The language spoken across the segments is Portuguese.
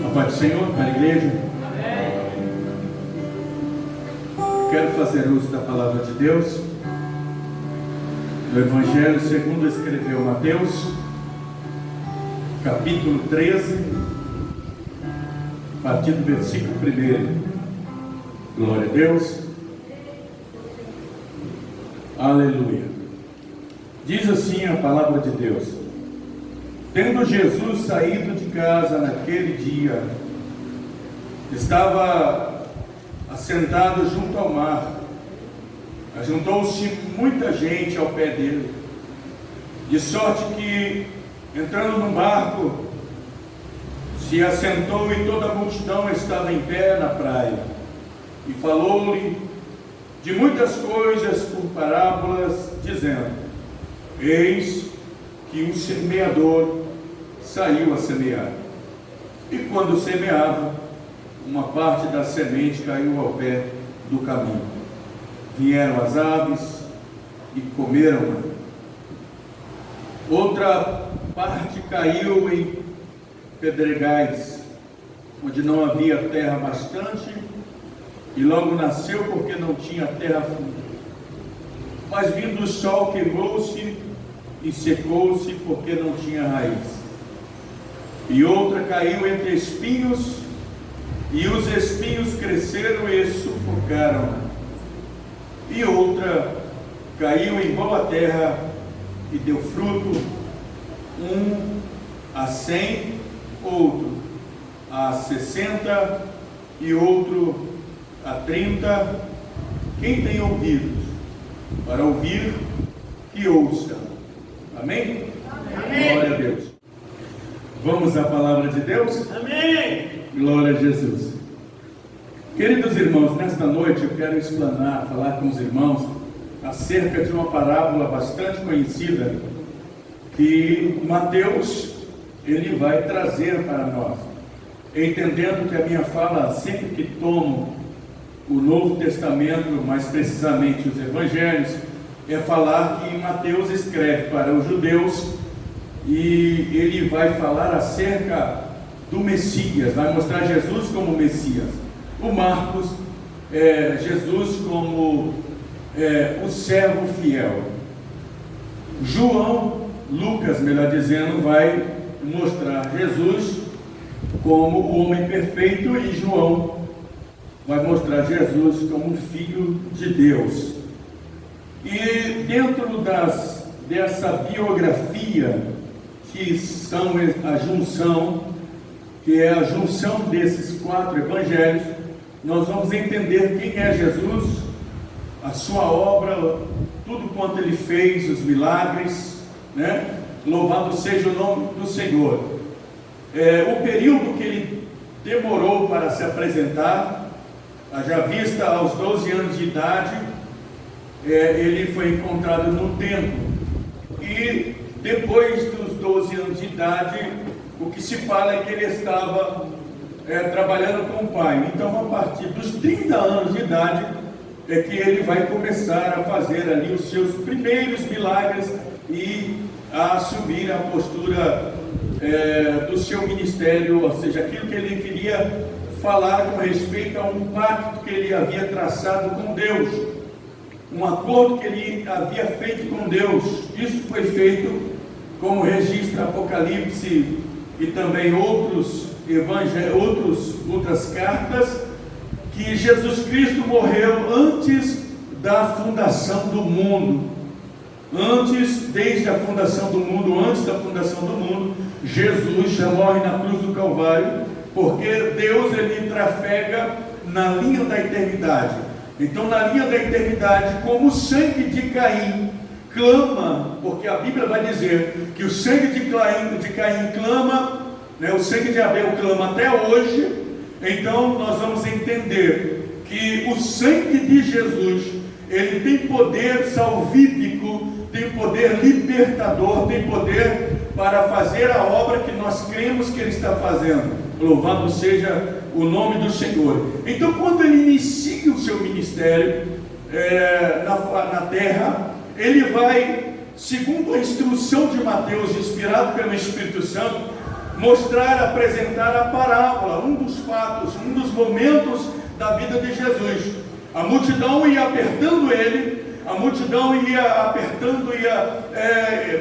A paz do Senhor para a igreja. Quero fazer uso da palavra de Deus no Evangelho segundo escreveu Mateus, capítulo 13, a partir do versículo 1. Glória a Deus. Aleluia. Diz assim a palavra de Deus: tendo Jesus saído de casa naquele dia, estava assentado junto ao mar. Ajuntou-se muita gente ao pé dele, de sorte que, entrando no barco, se assentou e toda a multidão estava em pé na praia. E falou-lhe de muitas coisas por parábolas, dizendo: eis que um semeador saiu a semear. E quando semeava, uma parte da semente caiu ao pé do caminho. Vieram as aves e comeram-na. Outra parte caiu em pedregais, onde não havia terra bastante, e logo nasceu porque não tinha terra funda. Mas vindo o sol, queimou-se e secou-se porque não tinha raiz. E outra caiu entre espinhos, e os espinhos cresceram e sufocaram. E outra caiu em boa terra e deu fruto, um a 100, outro a 60 e outro a 30. Quem tem ouvidos para ouvir, que ouça. Amém? Amém. Glória a Deus. Vamos à palavra de Deus? Amém. Glória a Jesus. Queridos irmãos, nesta noite eu quero explanar, falar com os irmãos acerca de uma parábola bastante conhecida que Mateus ele vai trazer para nós, entendendo que a minha fala, sempre que tomo o Novo Testamento, mais precisamente os Evangelhos, é falar que Mateus escreve para os judeus e ele vai falar acerca do Messias, vai mostrar Jesus como Messias. O Marcos, Jesus como o servo fiel. João, Lucas, melhor dizendo, vai mostrar Jesus como o homem perfeito, e João vai mostrar Jesus como filho de Deus. E dentro dessa biografia, que são a junção, que é a junção desses 4 evangelhos, nós vamos entender quem é Jesus, a sua obra, tudo quanto ele fez, os milagres, né? Louvado seja o nome do Senhor. O período que ele demorou para se apresentar, já vista aos 12 anos de idade, ele foi encontrado no templo. E depois dos 12 anos de idade, o que se fala é que ele estava trabalhando com o pai. Então, a partir dos 30 anos de idade, é que ele vai começar a fazer ali os seus primeiros milagres e a assumir a postura do seu ministério, ou seja, aquilo que ele queria falar com respeito a um pacto que ele havia traçado com Deus, um acordo que ele havia feito com Deus. Isso foi feito, como registra Apocalipse e também outras cartas, que Jesus Cristo morreu antes da fundação do mundo. Desde a fundação do mundo, antes da fundação do mundo, Jesus já morre na cruz do Calvário, porque Deus ele trafega na linha da eternidade. Então, na linha da eternidade, como o sangue de Caim clama, porque a Bíblia vai dizer que o sangue de Caim clama, né, o sangue de Abel clama até hoje. Então nós vamos entender que o sangue de Jesus, ele tem poder salvífico, tem poder libertador, tem poder para fazer a obra que nós cremos que ele está fazendo. Louvado seja o nome do Senhor. Então, quando ele inicia o seu ministério na terra, ele vai, segundo a instrução de Mateus, inspirado pelo Espírito Santo, mostrar, apresentar a parábola, um dos fatos, um dos momentos da vida de Jesus. A multidão ia apertando ele, a multidão ia apertando,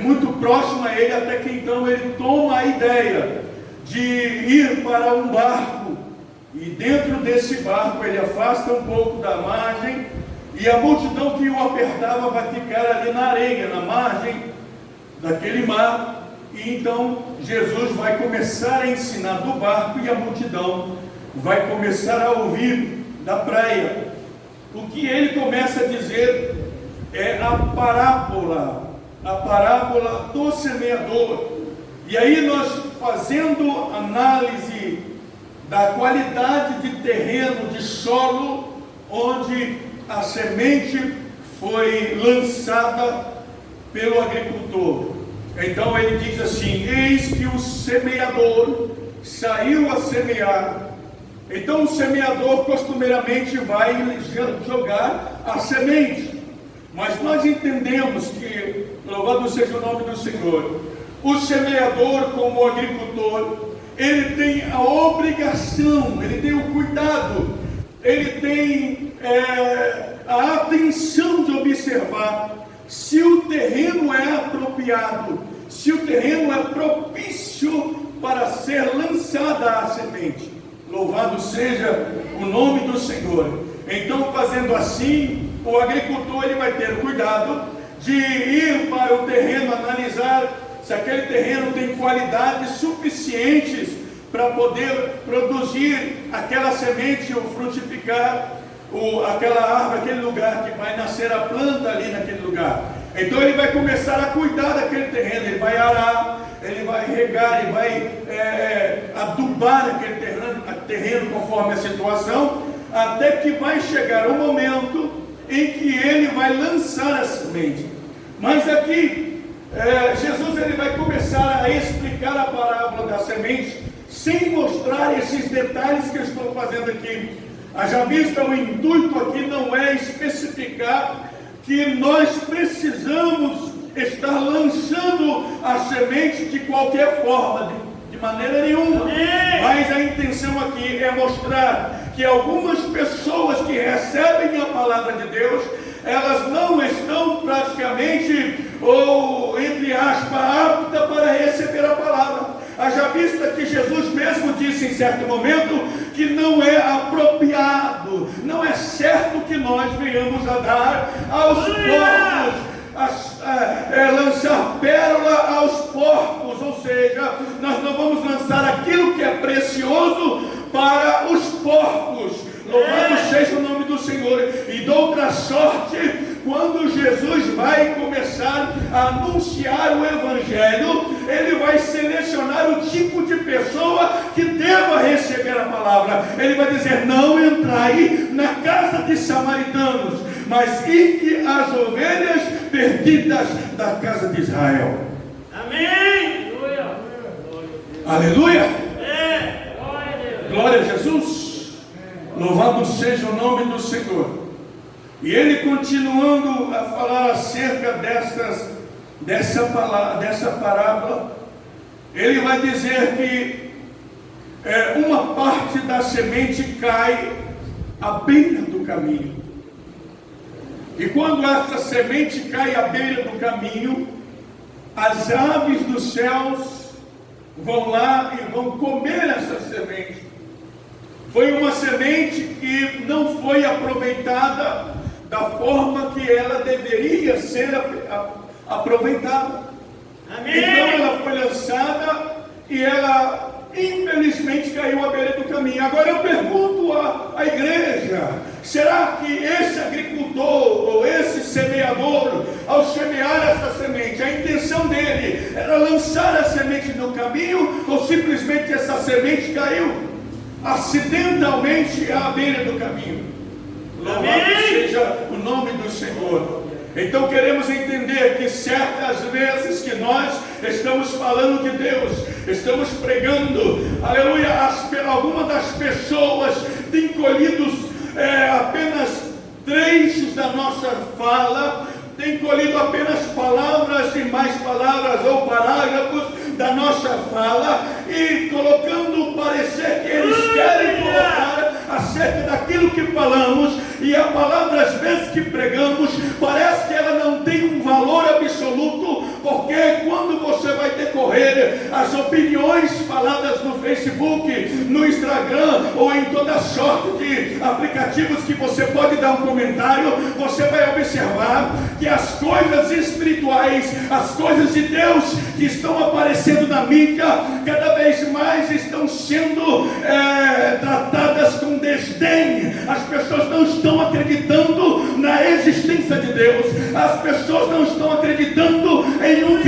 muito próximo a ele, até que então ele toma a ideia de ir para um barco, e dentro desse barco ele afasta um pouco da margem, e a multidão que o apertava vai ficar ali na areia, na margem daquele mar, e então Jesus vai começar a ensinar do barco, e a multidão vai começar a ouvir da praia. O que ele começa a dizer é a parábola do semeador. E aí nós, fazendo análise da qualidade de terreno, de solo, onde a semente foi lançada pelo agricultor. Então ele diz assim: eis que o semeador saiu a semear. Então o semeador costumeiramente vai jogar a semente. Mas nós entendemos que, louvado seja o nome do Senhor, o semeador, como agricultor, ele tem a obrigação, ele tem o cuidado, ele tem a atenção de observar se o terreno é apropriado, se o terreno é propício para ser lançada a semente. Louvado seja o nome do Senhor. Então, fazendo assim, o agricultor ele vai ter cuidado de ir para o terreno, analisar se aquele terreno tem qualidades suficientes para poder produzir aquela semente ou frutificar aquela árvore, aquele lugar que vai nascer a planta ali naquele lugar. Então ele vai começar a cuidar daquele terreno, ele vai arar, ele vai regar, ele vai adubar aquele terreno conforme a situação, até que vai chegar o momento em que ele vai lançar a semente. Mas aqui, Jesus ele vai começar a explicar a parábola da semente, sem mostrar esses detalhes que eu estou fazendo aqui. Haja vista, o intuito aqui não é especificar que nós precisamos estar lançando a semente de qualquer forma, de maneira nenhuma. Mas a intenção aqui é mostrar que algumas pessoas que recebem a palavra de Deus, elas não estão praticamente, ou entre aspas, aptas para receber a palavra. Haja vista que Jesus mesmo disse em certo momento que não é apropriado, não é certo que nós venhamos a dar aos porcos, lançar pérola aos porcos, ou seja, nós não vamos lançar aquilo que é precioso para os porcos. Louvado seja o nome do Senhor. E de outra sorte, quando Jesus vai começar a anunciar o Evangelho, ele vai selecionar o tipo de pessoa que deva receber a palavra. Ele vai dizer: não entrai na casa de samaritanos, mas ide às ovelhas perdidas da casa de Israel. Amém. Aleluia. Glória a Jesus. Louvado seja o nome do Senhor. E ele, continuando a falar acerca dessa parábola, ele vai dizer que uma parte da semente cai à beira do caminho. E quando essa semente cai à beira do caminho, as aves dos céus vão lá e vão comer essa semente. Foi uma semente que não foi aproveitada da forma que ela deveria ser aproveitada. Amém. Então ela foi lançada e ela infelizmente caiu à beira do caminho. Agora eu pergunto à igreja: será que esse agricultor ou esse semeador, ao semear essa semente, a intenção dele era lançar a semente no caminho, ou simplesmente essa semente caiu acidentalmente à beira do caminho? Louvado seja o nome do Senhor. Então queremos entender que certas vezes que nós estamos falando de Deus, estamos pregando, aleluia, algumas das pessoas têm colhido apenas trechos da nossa fala, têm colhido apenas palavras e mais palavras ou parágrafos, da nossa fala e colocando o parecer que eles querem colocar acerca daquilo que falamos, e a palavra às vezes que pregamos parece que ela não tem um valor absoluto, porque quando você vai decorrer as opiniões faladas no Facebook, no Instagram ou em toda sorte de aplicativos que você pode dar um comentário, você vai observar que as coisas espirituais, as coisas de Deus que estão aparecendo na mídia, cada vez mais estão sendo tratadas com desdém. As pessoas não estão acreditando na existência de Deus, as pessoas não estão acreditando em um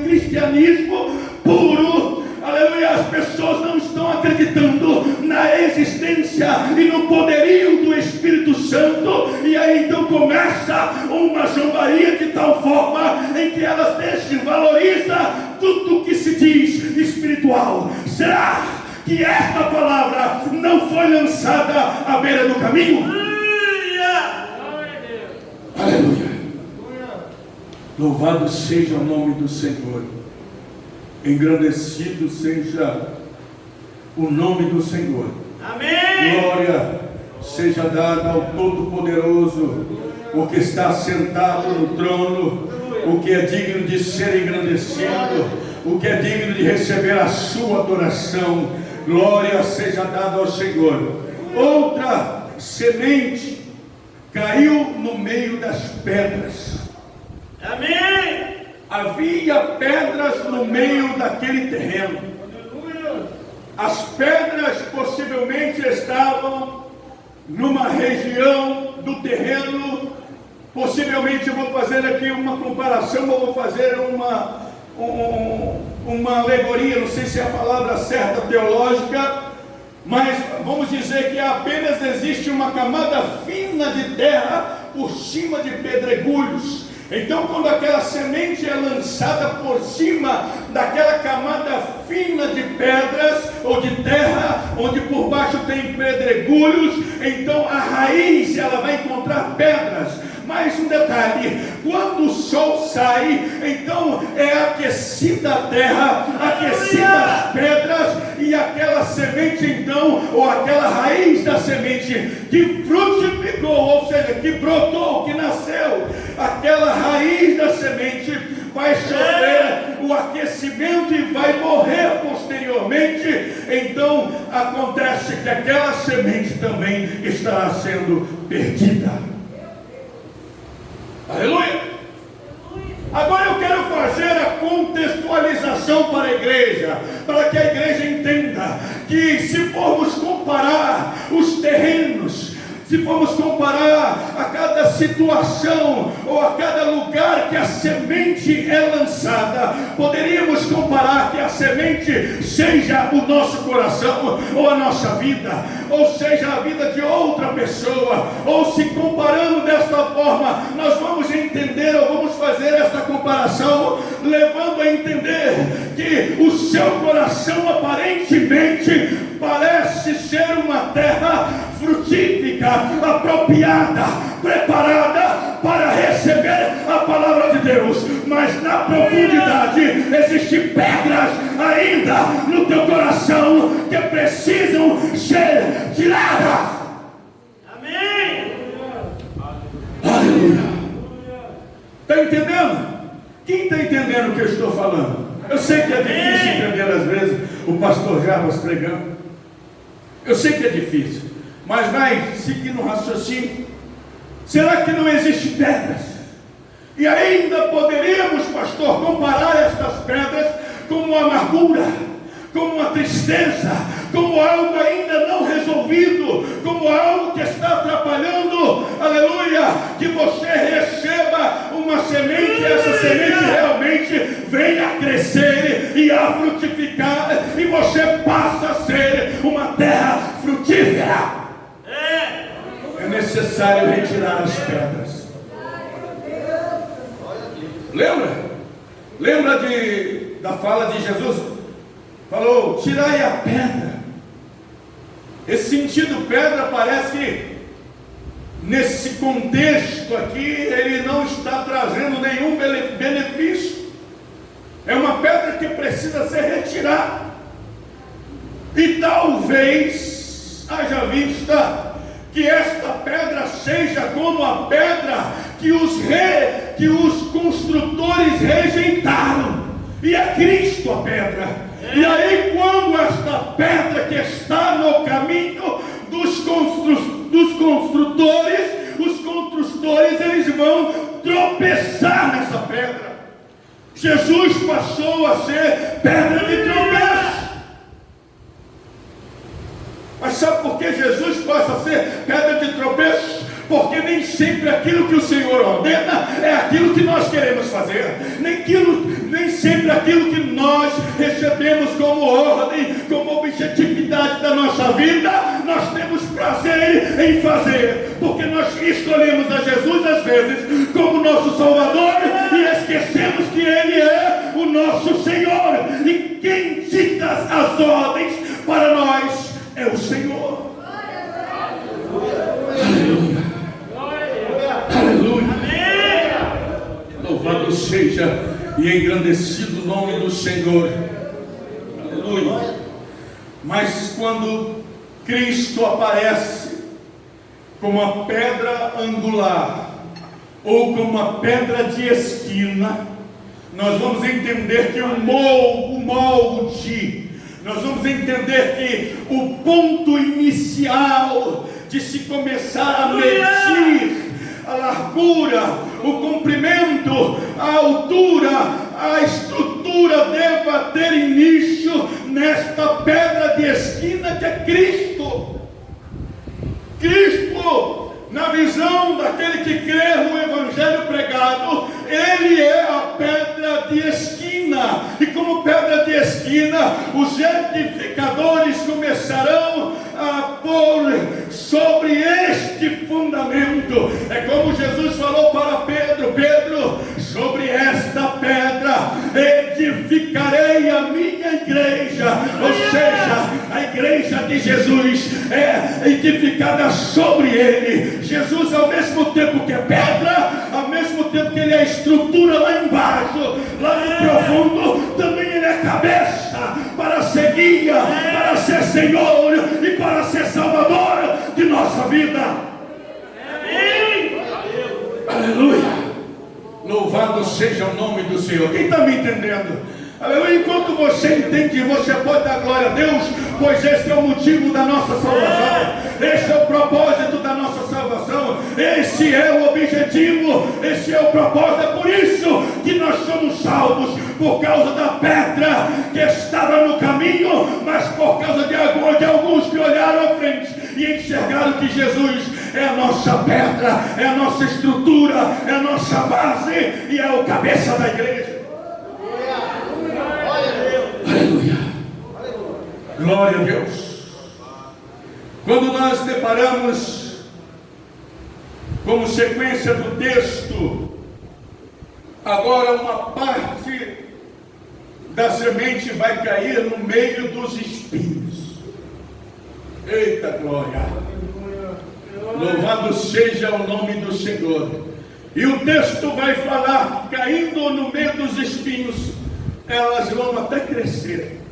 cristianismo puro. Aleluia, as pessoas não estão acreditando na existência e no poderio do Espírito Santo, e aí então começa uma zombaria de tal forma em que elas desvalorizam tudo que se diz espiritual. Será que esta palavra não foi lançada à beira do caminho? Aleluia! Louvado seja o nome do Senhor, engrandecido seja o nome do Senhor. Amém! Glória seja dada ao Todo-Poderoso, o que está sentado no trono, o que é digno de ser engrandecido, o que é digno de receber a sua adoração. Glória seja dada ao Senhor. Outra semente caiu no meio das pedras. Amém! Havia pedras no meio daquele terreno. As pedras possivelmente estavam numa região do terreno. Possivelmente eu vou fazer aqui uma comparação, eu vou fazer uma alegoria, não sei se é a palavra certa teológica, mas vamos dizer que apenas existe uma camada fina de terra por cima de pedregulhos. Então, quando aquela semente é lançada por cima daquela camada fina de pedras ou de terra, onde por baixo tem pedregulhos, então a raiz ela vai encontrar pedras. Mais um detalhe: quando o sol sai, então é aquecida a terra, aquecida as pedras, e aquela semente então, ou aquela raiz da semente que frutificou, ou seja, que brotou, que nasceu, aquela raiz da semente vai sofrer o aquecimento e vai morrer posteriormente. Então acontece que aquela semente também estará sendo perdida. Aleluia! Agora eu quero fazer a contextualização para a igreja, para que a igreja entenda que se formos comparar os terrenos, se formos comparar a cada situação ou a cada lugar que a semente é lançada, poderíamos comparar que a semente seja o nosso coração ou a nossa vida, ou seja a vida de outra pessoa, ou se comparando desta forma, nós vamos entender ou vamos fazer esta comparação, levando a entender que o seu coração aparentemente parece ser uma terra frutífica, apropriada, preparada para receber a palavra de Deus, mas na profundidade existem pedras ainda no teu coração que precisam ser tiradas. Amém! Aleluia! Está entendendo? Quem está entendendo o que eu estou falando? Eu sei que é difícil entender às vezes o pastor Jarbas pregando. Eu sei que é difícil, mas vai seguindo o raciocínio. Será que não existem pedras? E ainda poderíamos, pastor, comparar estas pedras como uma amargura, como uma tristeza, como algo ainda não resolvido, como algo que está atrapalhando, aleluia, que você receba uma semente, e essa semente realmente venha a crescer e a frutificar, e você passa a ser uma terra frutífera. É necessário retirar as pedras. Lembra da fala de Jesus? Falou, tirai a pedra. Esse sentido pedra parece que nesse contexto aqui ele não está trazendo nenhum benefício. É uma pedra que precisa ser retirada. E talvez haja vista que esta pedra seja como a pedra que os construtores rejeitaram. E é Cristo a pedra. E aí, quando esta pedra que está no caminho dos construtores, os construtores eles vão tropeçar nessa pedra. Jesus passou a ser pedra de tropeço. Mas sabe por que Jesus passa a ser pedra de tropeço? Porque nem sempre aquilo que o Senhor ordena é aquilo que nós queremos fazer. Nem sempre aquilo que nós recebemos como ordem, como objetividade da nossa vida, nós temos prazer em fazer. Porque nós escolhemos a Jesus às vezes como nosso Salvador e esquecemos que Ele é o nosso Senhor. E quem dita as ordens para nós é o Senhor. Aleluia. Aleluia. Louvado seja e engrandecido o nome do Senhor. Aleluia. Mas quando Cristo aparece como a pedra angular ou como uma pedra de esquina, nós vamos entender que o molde, nós vamos entender que o ponto inicial de se começar a medir a largura, o comprimento, a altura, a estrutura deva ter início nesta pedra de esquina que é Cristo. Cristo, na visão daquele que crê no Evangelho pregado, Ele é a pedra de esquina. E como pedra de esquina, os edificadores começarão a pôr sobre este fundamento. É como Jesus falou para Pedro: Pedro, sobre esta pedra edificarei a minha igreja. Ou seja, a igreja de Jesus é edificada sobre ele. Jesus, ao mesmo tempo que é pedra, ao mesmo tempo que ele é estrutura lá embaixo, lá no profundo, também ele é cabeça para ser guia, para ser Senhor e para ser Salvador de nossa vida. Amém. Aleluia. Louvado seja o nome do Senhor. Quem está me entendendo? Aleluia. Enquanto você entende, você pode dar glória a Deus, pois este é o motivo da nossa salvação, este é o propósito da nossa salvação, esse é o objetivo, esse é o propósito. É por isso que nós somos salvos, por causa da pedra que estava no caminho, mas por causa de alguns que olharam à frente e enxergaram que Jesus é a nossa pedra, é a nossa estrutura, é a nossa base e é o cabeça da igreja. Aleluia. Glória a Deus. Quando nós deparamos como sequência do texto, agora uma parte da semente vai cair no meio dos espinhos. Eita glória. Louvado seja o nome do Senhor. E o texto vai falar que caindo no meio dos espinhos, elas vão até crescer,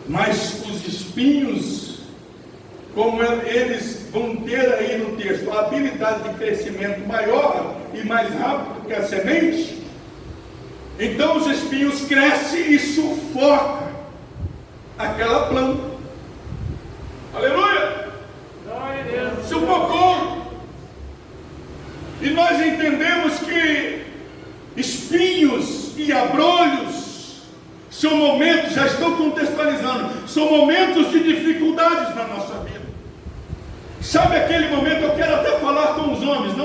mas os espinhos, como eles vão ter aí no texto a habilidade de crescimento maior e mais rápido que a semente, então os espinhos crescem e sufocam aquela planta. Aleluia! Sufocou. E nós entendemos que espinhos e abrolhos são momentos, já estou contextualizando, são momentos de dificuldades na nossa vida. Sabe aquele momento, eu quero até falar com os homens,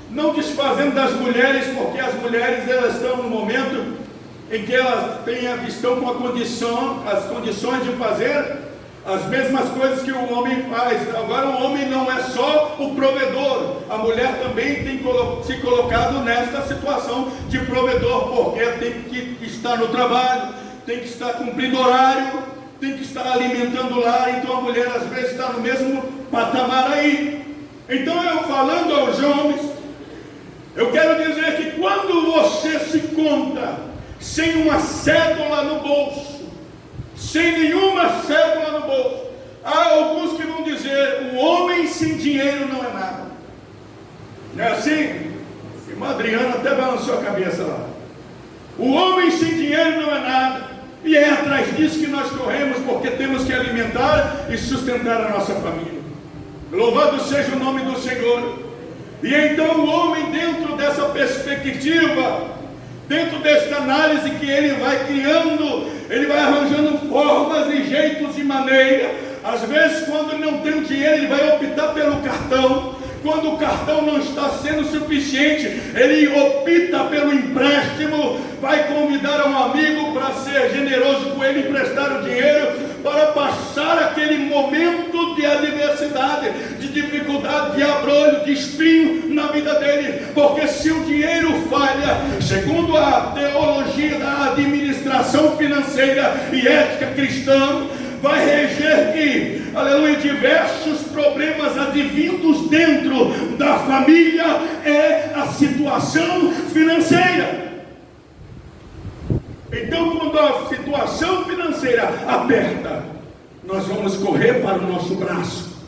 não desfazendo das mulheres, porque as mulheres elas estão no momento em que elas estão com as condições de fazer as mesmas coisas que o homem faz. Agora o homem não é só o provedor, a mulher também tem se colocado nesta situação de provedor, porque tem que estar no trabalho, tem que estar cumprindo horário, tem que estar alimentando o lar. Então a mulher às vezes está no mesmo patamar aí. Então eu falando aos homens, eu quero dizer que quando você se conta sem uma cédula no bolso, sem nenhuma cédula no bolso. Há alguns que vão dizer: o homem sem dinheiro não é nada. Não é assim? Irmã Adriana até balançou a cabeça lá. O homem sem dinheiro não é nada. E é atrás disso que nós corremos, porque temos que alimentar e sustentar a nossa família. Louvado seja o nome do Senhor. E então o homem, dentro dessa perspectiva, dentro desta análise que ele vai criando, ele vai arranjando formas e jeitos e maneira. Às vezes, quando ele não tem o dinheiro, ele vai optar pelo cartão. Quando o cartão não está sendo suficiente, ele opta pelo empréstimo, vai convidar um amigo para ser generoso com ele, emprestar o dinheiro, para passar aquele momento de adversidade, de dificuldade, de abrolho, de espinho na vida dele. Porque se o dinheiro falha, segundo a teologia da administração financeira e ética cristã, vai reger que, aleluia, diversos problemas advindos dentro da família é a situação financeira. Então, quando a situação financeira aperta, nós vamos correr para o nosso braço.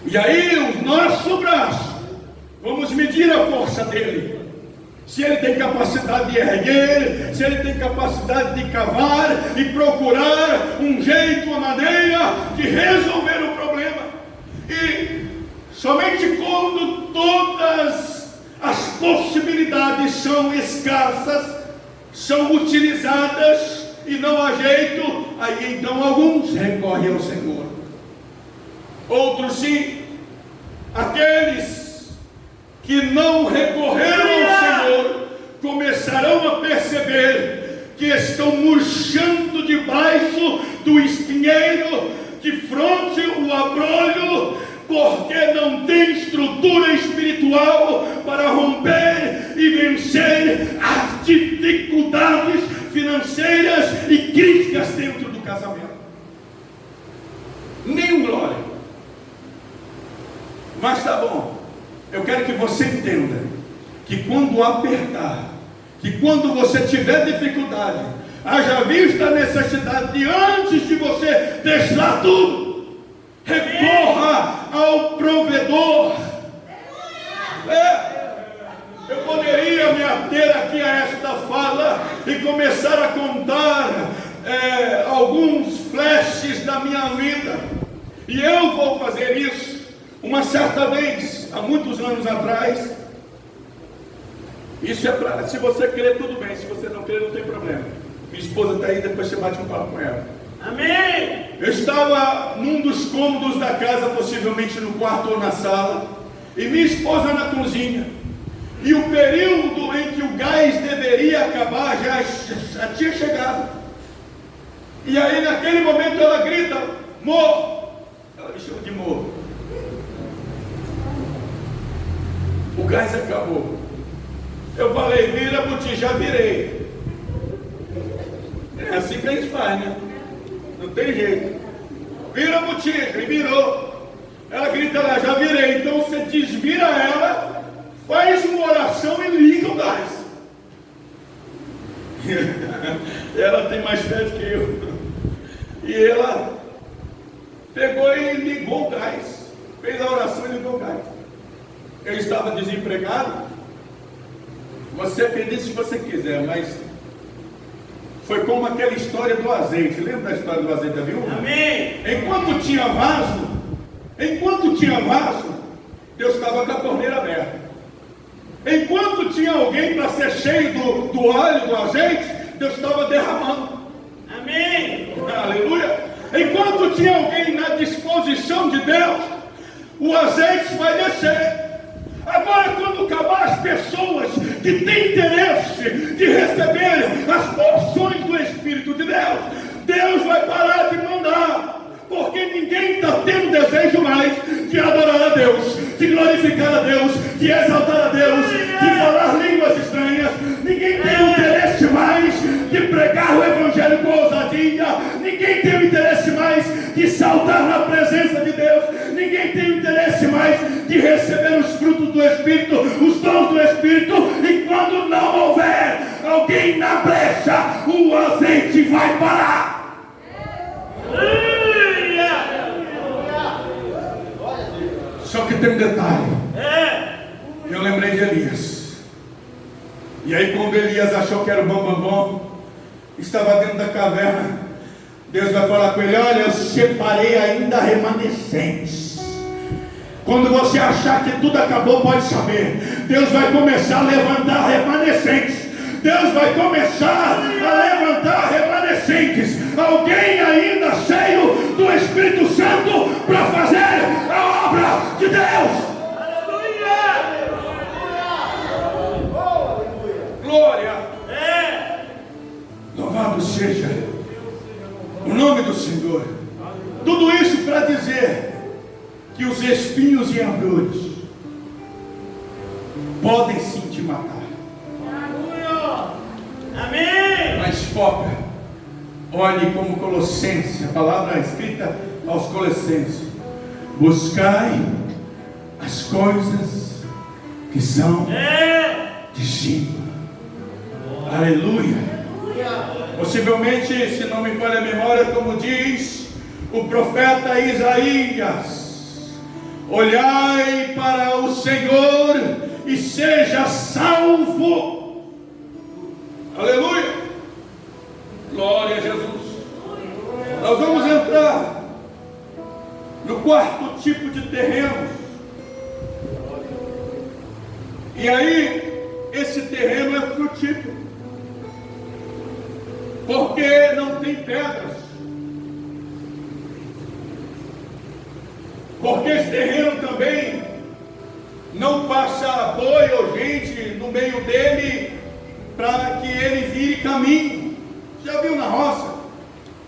E aí, o nosso braço, vamos medir a força dele. Se ele tem capacidade de erguer, se ele tem capacidade de cavar e procurar um jeito, uma maneira de resolver o problema. E somente quando todas as possibilidades são escassas, são utilizadas e não há jeito, aí então alguns recorrem ao Senhor. Outros sim, aqueles que não recorreram ao Senhor, começarão a perceber que estão murchando debaixo do espinheiro, de fronte o abrolho, porque não tem estrutura espiritual para romper e vencer as dificuldades financeiras e críticas dentro do casamento. Nenhum glória. Mas tá bom. Eu quero que você entenda que quando apertar, que quando você tiver dificuldade, haja vista a necessidade de, antes de você deixar tudo, recorra ao provedor. Eu poderia me ater aqui a esta fala e começar a contar alguns flashes da minha vida, e eu vou fazer isso. Uma certa vez, há muitos anos atrás, isso é para, se você crer, tudo bem, se você não crer, não tem problema. Minha esposa está aí, depois você bate um papo com ela. Amém! Eu estava num dos cômodos da casa, possivelmente no quarto ou na sala, e minha esposa na cozinha. E o período em que o gás deveria acabar já tinha chegado. E aí, naquele momento, ela grita: "Mô!" Ela me chama de Mô. O gás acabou. Eu falei: "Vira, Buti", já virei. É assim que a gente faz, né? Não tem jeito. "Vira, Buti", e virou. Ela grita lá: "Já virei". Então você desvira ela, faz uma oração e liga o gás. Ela tem mais fé do que eu. E ela pegou e ligou o gás. Fez a oração e ligou o gás. Eu estava desempregado. Você acredita se você quiser, mas foi como aquela história do azeite. Lembra da história do azeite da viúva? Amém! Enquanto tinha vaso, Deus estava com a torneira aberta. Enquanto tinha alguém para ser cheio do óleo, do azeite, Deus estava derramando. Amém! Aleluia! Enquanto tinha alguém na disposição de Deus, o azeite vai descer. Agora, quando acabar as pessoas que têm interesse de receber as porções do Espírito de Deus, Deus vai parar de mandar. Porque ninguém está tendo desejo mais de adorar a Deus, de glorificar a Deus, de exaltar a Deus, de falar línguas estranhas. Ninguém tem interesse mais de pregar o Evangelho com ousadia. dia. Ninguém tem o interesse mais de saltar na presença de Deus. Ninguém tem o interesse mais de receber os frutos do Espírito, os dons do Espírito. E quando não houver alguém na brecha, o azeite vai parar. Só que tem um detalhe. Eu lembrei de Elias. E aí quando Elias achou que era o bam, estava dentro da caverna, Deus vai falar com ele: olha, eu separei ainda remanescentes. Quando você achar que tudo acabou, pode saber, Deus vai começar a levantar remanescentes. Deus vai começar a levantar remanescentes. Alguém ainda cheio do Espírito Santo para fazer a obra de Deus. Glória! Louvado seja o nome do Senhor. Tudo isso para dizer que os espinhos e abrolhos podem sim te matar. Amém. Mas foca, olhe como Colossenses, a palavra escrita aos Colossenses: buscai as coisas que são de cima. Aleluia. Possivelmente, se não me falha a memória, como diz o profeta Isaías: olhai para o Senhor e seja salvo. Aleluia. Glória a Jesus. Nós vamos entrar no quarto tipo de terreno. E aí, esse terreno é frutífero, porque não tem pedras. Porque esse terreno também não passa boi ou gente no meio dele para que ele vire caminho. Já viu na roça,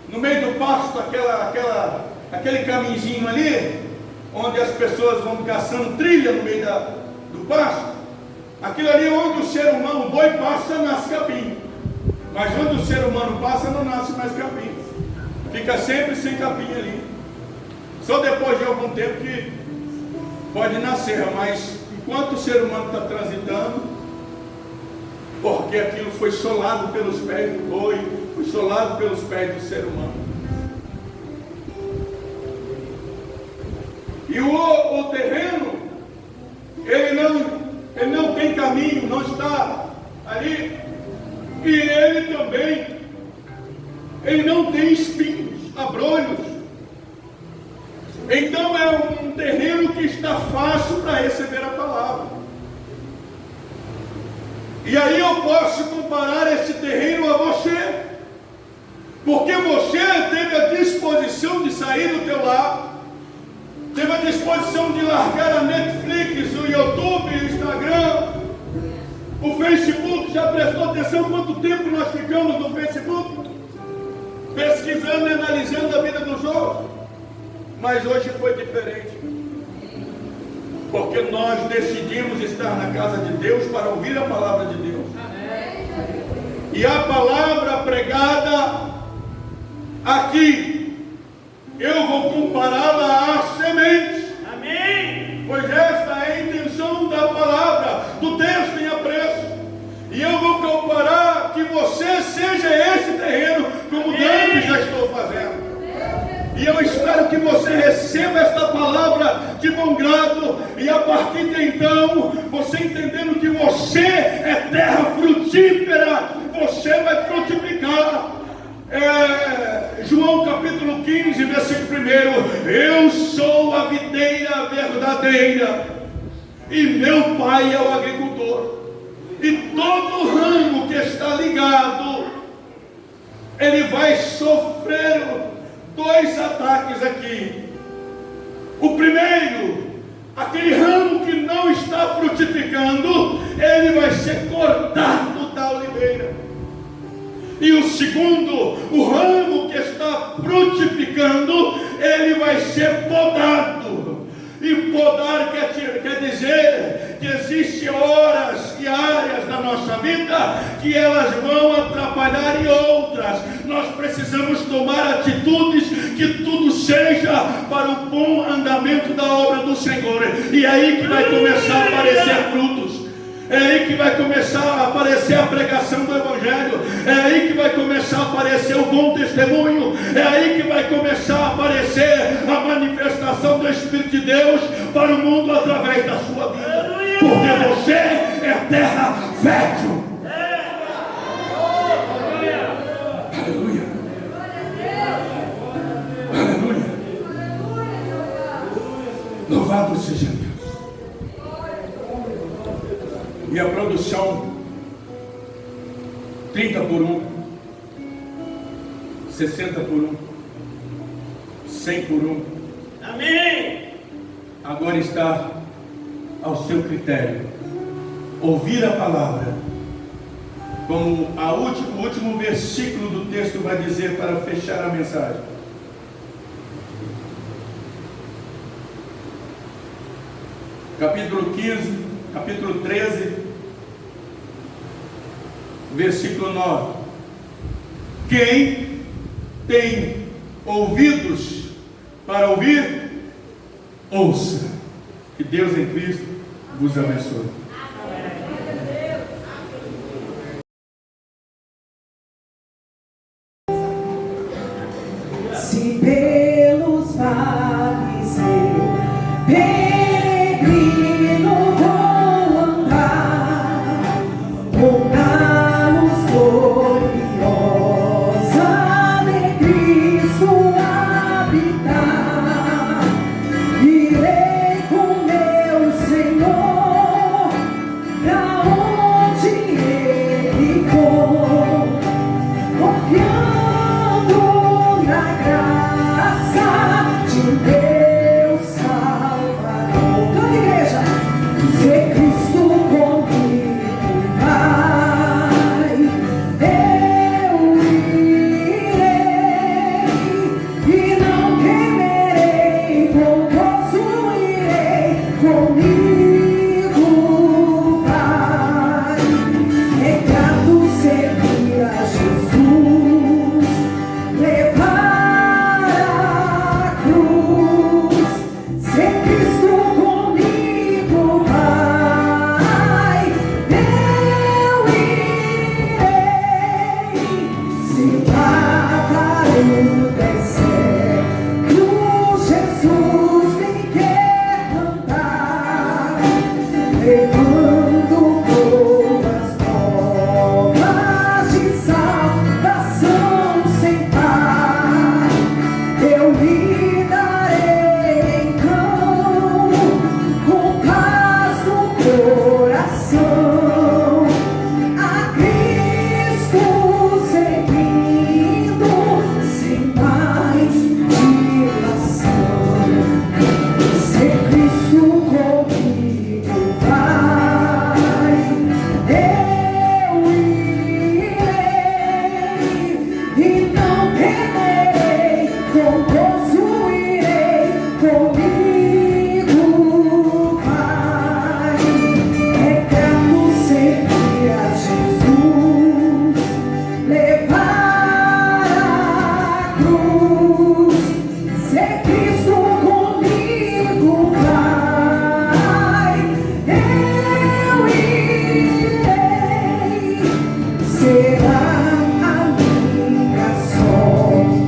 no meio do pasto, aquele caminhozinho ali, onde as pessoas vão caçando trilha no meio do pasto? Aquilo ali onde o ser humano, o boi passa, nasce capim. Mas onde o ser humano passa, não nasce mais capim. Fica sempre sem capim ali. Só depois de algum tempo que pode nascer. Mas enquanto o ser humano está transitando, porque aquilo foi solado pelos pés do boi, foi solado pelos pés do ser humano. E o terreno, ele não tem caminho, não está ali. E ele também, ele não tem espinhos, abrolhos. Então é um terreno que está fácil para receber a palavra. E aí eu posso comparar esse terreno a você, porque você teve a disposição de sair do teu lar, teve a disposição de largar a Netflix, o YouTube, o Instagram, o Facebook. Já prestou atenção quanto tempo nós ficamos no Facebook? Pesquisando e analisando a vida dos outros. Mas hoje foi diferente, porque nós decidimos estar na casa de Deus para ouvir a palavra de Deus. E a palavra pregada aqui, eu vou compará-la à semente. Amém. Pois esta é a intenção da palavra, do texto em apreço. E eu vou comparar que você seja esse terreno, como Dante já estou fazendo. E eu espero que você receba esta palavra de bom grado. E a partir de então, você entendendo que você é terra frutífera, você vai frutificar. João capítulo 15, versículo 1: eu sou a videira verdadeira, e meu pai é o agricultor. E todo ramo que está ligado, ele vai sofrer dois ataques aqui. O primeiro, aquele ramo que não está frutificando, ele vai ser cortado da oliveira. E o segundo, o ramo que está frutificando, ele vai ser podado. E podar quer dizer que existem horas e áreas da nossa vida que elas vão atrapalhar em outras. Nós precisamos tomar atitudes que tudo seja para o bom andamento da obra do Senhor. E é aí que vai começar a aparecer frutos. É aí que vai começar a aparecer a pregação do Evangelho. É aí que vai começar a aparecer o bom testemunho. É aí que vai começar a aparecer a manifestação do Espírito de Deus para o mundo através da sua vida. Porque você é terra fértil. Aleluia. Aleluia. Louvado seja Deus. E a produção 30 por 1, 60 por 1, 100 por 1. Amém. Agora está ao seu critério. Ouvir a palavra, como o último versículo do texto vai dizer para fechar a mensagem. Capítulo 15, capítulo 13, versículo 9. Quem tem ouvidos para ouvir, ouça. Que Deus em Cristo vos abençoe. Se pelos vales eu peregrino vou andar, com a luz gloriosa de Cristo habitar, irei com meu Senhor pra onde Ele for, confiando na graça de Deus Salvador. Canta, igreja. Se Cristo comigo vai, eu irei e não temerei, com gozo irei, comigo vai. É grato servir a Jesus, levar a cruz. Se Cristo comigo vai, eu irei. Se lá para o deserto Jesus me quer mandar, levando boas novas de salvação sem par, eu lidarei então com paz no coração, a Cristo seguindo sem mais dilação. Se Cristo comigo vai, eu irei e não temerei, com gozo irei, comigo vai. É grato servir a Jesus, levar a cruz. Se Cristo comigo vai, eu irei. Será a minha sorte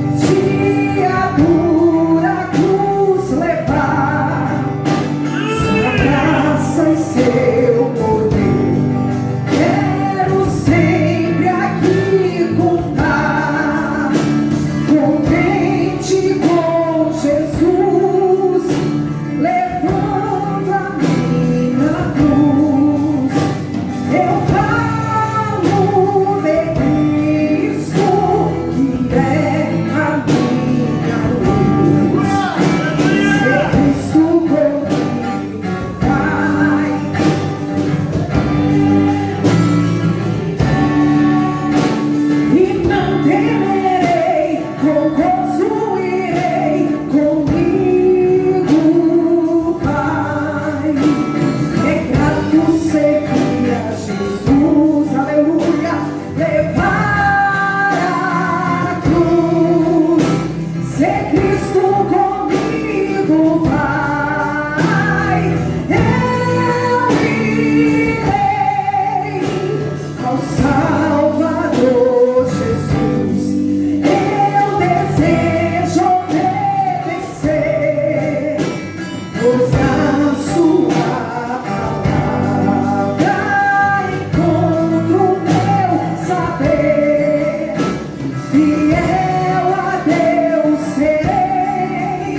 fiel a Deus serei,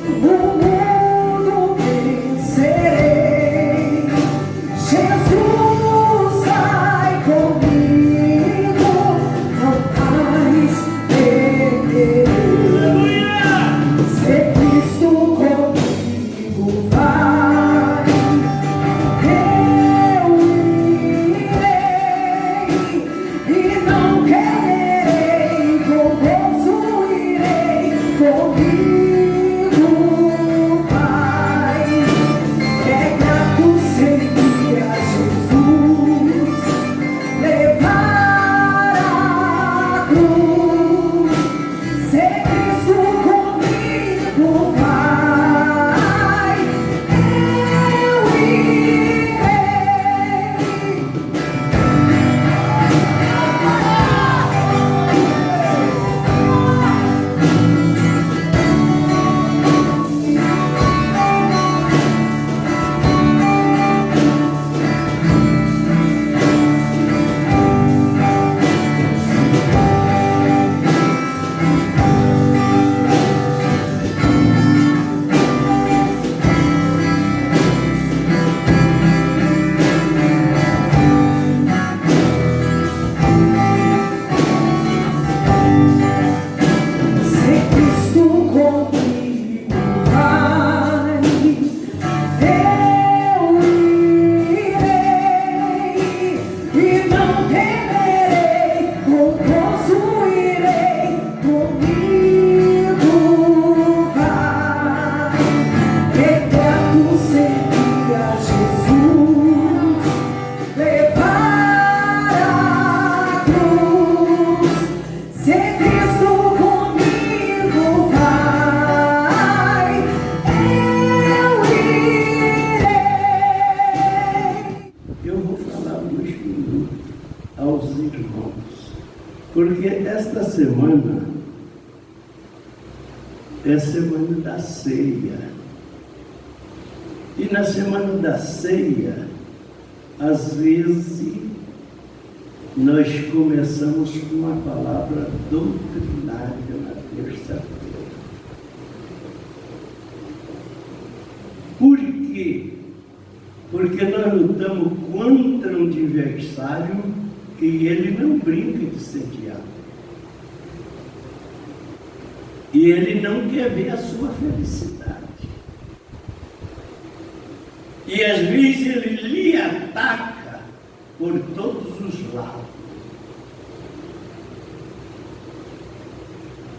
o mundo vencerei. Jesus vai comigo, não mais temerei. Se Cristo comigo vai, eu irei e não quererei, com gozo irei comigo, Pai. É grato servir a Jesus, levar a cruz. Se Cristo comigo vai, eu irei. Se Cristo comigo vai, eu irei e não temerei, com gozo irei comigo, vai. É grato servir a Jesus, levar a cruz. Se Cristo comigo vai, eu irei. Eu vou falar uns minutos aos irmãos, porque esta semana é a semana da ceia. E na semana da ceia, às vezes, nós começamos com uma palavra doutrinária na terça-feira. Por quê? Porque nós lutamos contra um adversário que ele não brinca de ser diabo. E ele não quer ver a sua felicidade. E às vezes ele lhe ataca por todos os lados.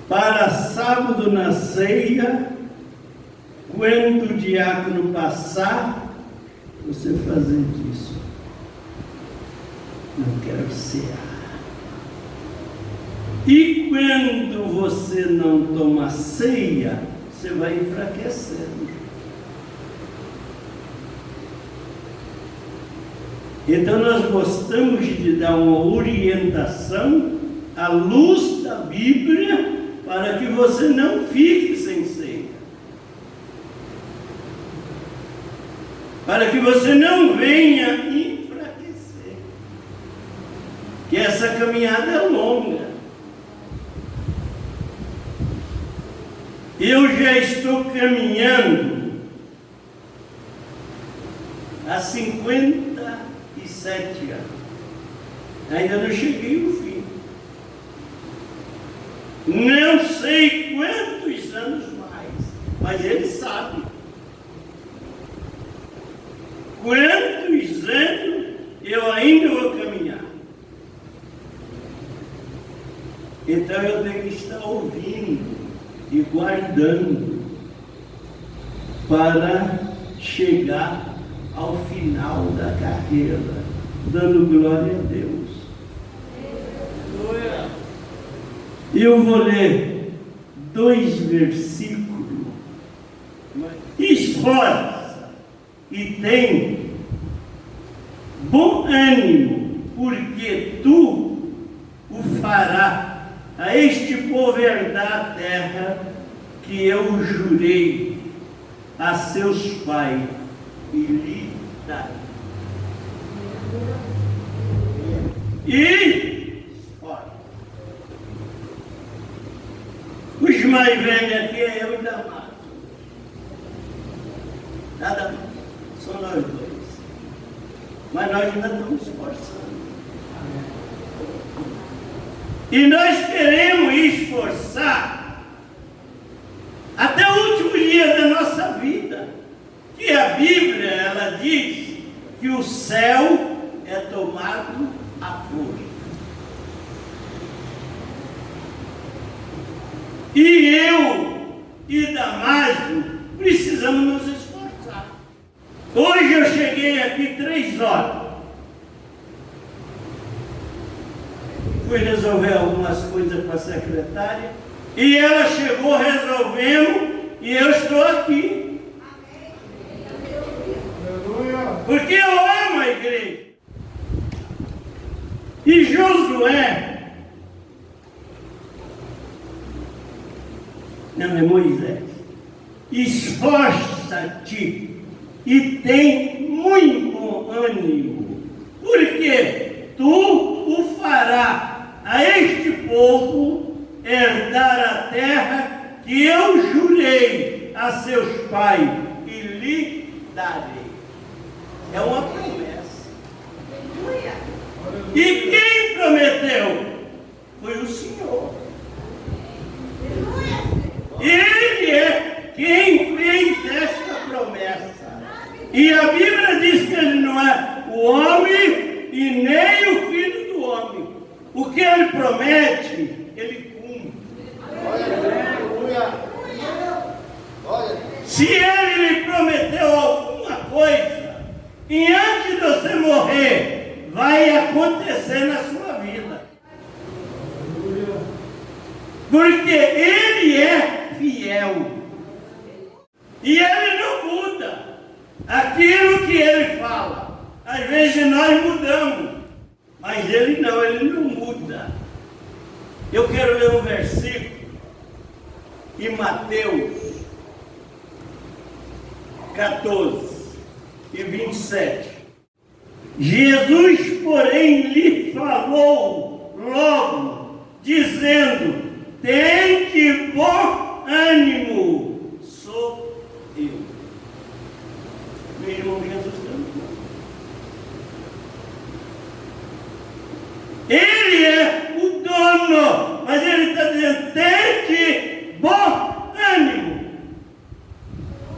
Para sábado na ceia, quando o diácono passar, você fazer disso. Não quero cear. E quando você não toma ceia, você vai enfraquecendo. Então nós gostamos de dar uma orientação à luz da Bíblia para que você não fique sem ceia. Para que você não venha enfraquecer. Que essa caminhada é longa. Eu já estou caminhando há 57 anos. Ainda não cheguei ao fim. Não sei quantos anos mais, mas ele sabe. Quantos anos eu ainda vou caminhar? Então eu tenho que estar ouvindo e guardando para chegar ao final da carreira, dando glória a Deus. Eu vou ler 2 versículos. Esforça e tem bom ânimo, porque tu o farás a este povo herdar a terra que eu jurei a seus pais e lhe darei. E mais velhos aqui é eu e Damaso. Nada mais. Só nós dois. Mas nós ainda estamos esforçando. E nós queremos esforçar até o último dia da nossa vida. Que a Bíblia, ela diz que o céu é tomado à força. E eu e Damaso precisamos nos esforçar. Hoje eu cheguei aqui 3 horas. Fui resolver algumas coisas com a secretária. E ela chegou resolvendo. E eu estou aqui. Porque eu amo a igreja. E Josué, não é Moisés, esforça-te e tem muito bom ânimo, porque tu o fará a este povo herdar a terra que eu jurei a seus pais e lhe darei. É uma promessa. E quem prometeu? Foi o Senhor. Ele é quem fez esta promessa. E a Bíblia diz que ele não é o homem e nem o filho do homem. O que ele promete, ele cumpre. Se ele lhe prometeu alguma coisa, e antes de você morrer, vai acontecer na sua vida. Porque ele é fiel. E ele não muda aquilo que ele fala. Às vezes nós mudamos, mas ele não muda. Eu quero ler um versículo em Mateus 14 e 27. Jesus, porém, lhe falou logo, dizendo: tende bom ânimo, sou eu. Meu irmão Jesus também. Ele é o dono, mas ele está dizendo: tende bom ânimo,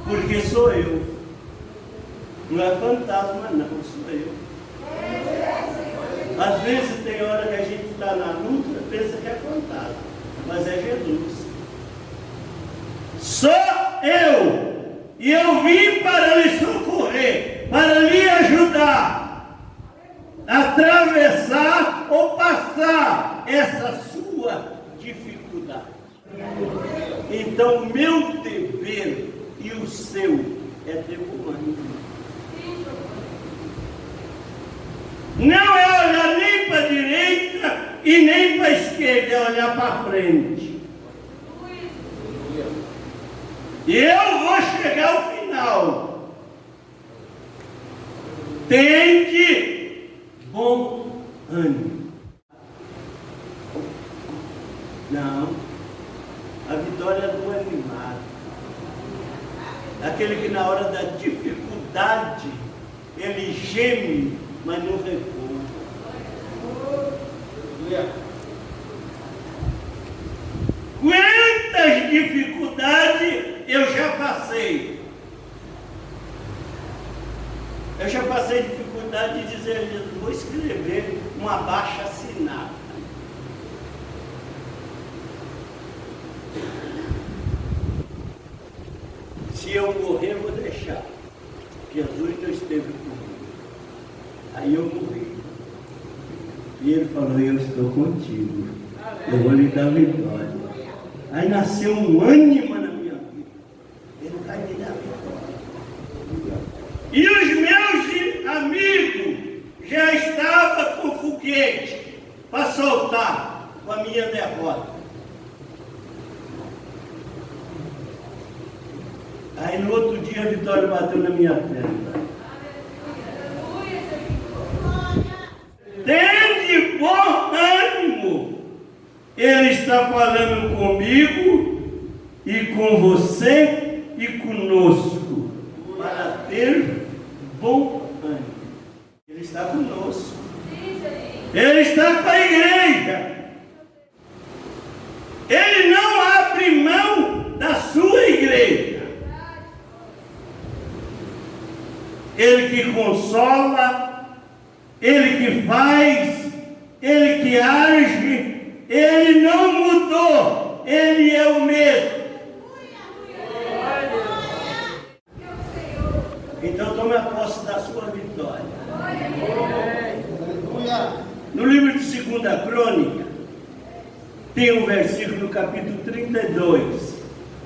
porque sou eu. Não é fantasma, não, sou eu. Às vezes tem hora que a gente está na luta, pensa que é fantasma, mas é Jesus. Sou eu, e eu vim para lhe socorrer, para lhe ajudar a atravessar ou passar essa sua dificuldade. Então, meu dever e o seu é ter bom ânimo. Não é olhar nem para a direita e nem para a esquerda, é olhar para frente. E eu vou chegar ao final. Tende bom ânimo. Não. A vitória é do animado. Aquele que na hora da dificuldade ele geme, mas não recua. Quantas dificuldades eu já passei? Eu já passei dificuldade de dizer: vou escrever um abaixo-assinado. Se eu morrer, vou deixar. Jesus não esteve comigo. Aí eu morri. E ele falou: eu estou contigo. Eu vou lhe dar vitória. Aí nasceu um ânimo na minha vida. Ele vai me dar vitória. E os meus amigos já estavam com foguete para soltar com a minha derrota. Aí no outro dia a vitória bateu na minha perna. Tende bom ânimo. Ele está falando comigo e com você e conosco, para ter bom ânimo. Ele está conosco. Ele está com a igreja. Ele não abre mão da sua igreja. Ele que consola, Ele que faz, Ele que age, Ele não mudou, Ele é o mesmo. Então tome a posse da sua vitória. No livro de 2 Crônica, tem um versículo no capítulo 32,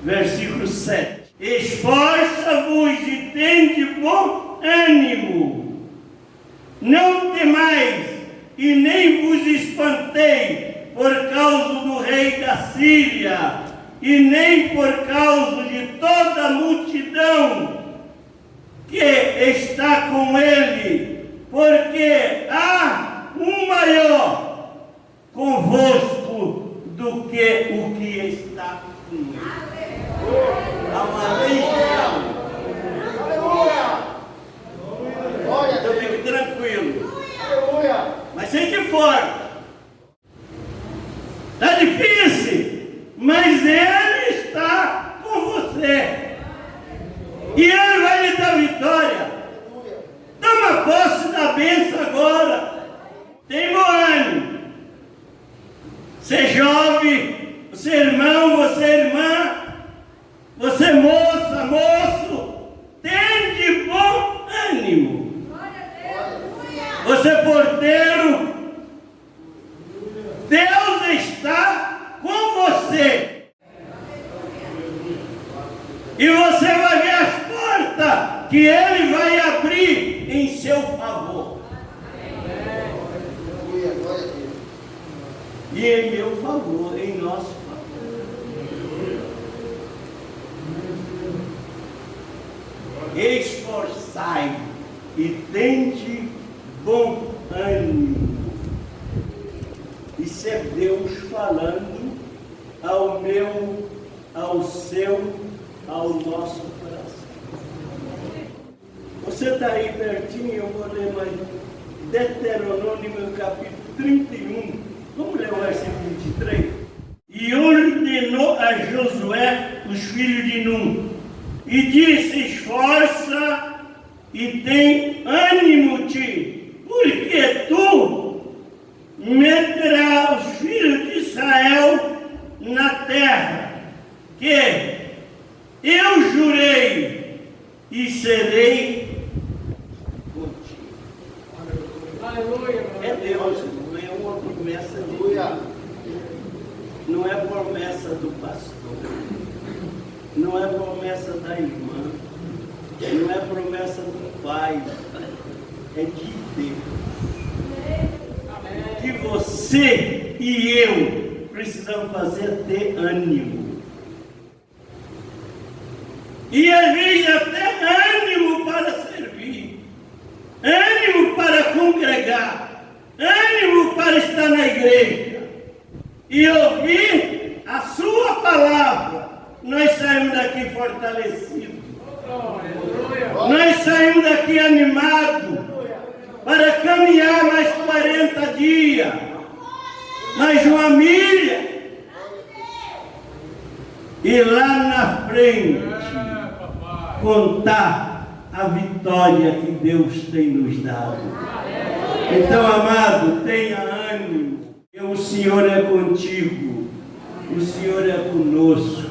versículo 7. Esforça-vos e tende bom ânimo. Não temais e nem vos espantei por causa do rei da Síria, e nem por causa de toda a multidão que está com ele, porque há um maior convosco do que o que está com ele. Há uma legião. Então fique tranquilo. Mas seja forte. Está difícil, mas Ele está com você. E Ele vai lhe dar vitória. Toma posse da bênção agora. Tem bom ânimo. Você jovem, você irmão, você irmã, você moça, moço, tende bom ânimo. Você porteiro, Deus está com você. E você vai ver as portas que Ele vai abrir em seu favor. E em meu favor, em nosso favor. Esforçai e tende bom ânimo. Isso é Deus falando ao meu, ao seu, ao nosso coração. Você está aí pertinho, eu vou ler mais Deuteronômio capítulo 31. Vamos ler o versículo 23. E ordenou a Josué, os filhos de Num, e disse: esforça e tem ânimo-te, porque tu meterás os filhos de Israel na terra, que eu jurei e serei contigo. É Deus, não é uma promessa de Deus. Não é promessa do pastor, não é promessa da irmã, não é promessa do pai, é de Deus. O que você e eu precisamos fazer é ter ânimo. E às vezes até ânimo para servir, ânimo para congregar, ânimo para estar na igreja e ouvir a sua palavra. Nós saímos daqui fortalecidos, nós saímos daqui animados para caminhar mais 40 dias, mais uma milha, e lá na frente contar a vitória que Deus tem nos dado. Então, amado, tenha ânimo, que o Senhor é contigo, o Senhor é conosco.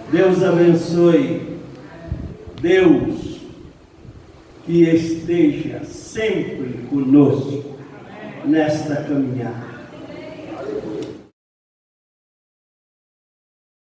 Deus abençoe. Deus que esteja sempre conosco nesta caminhada.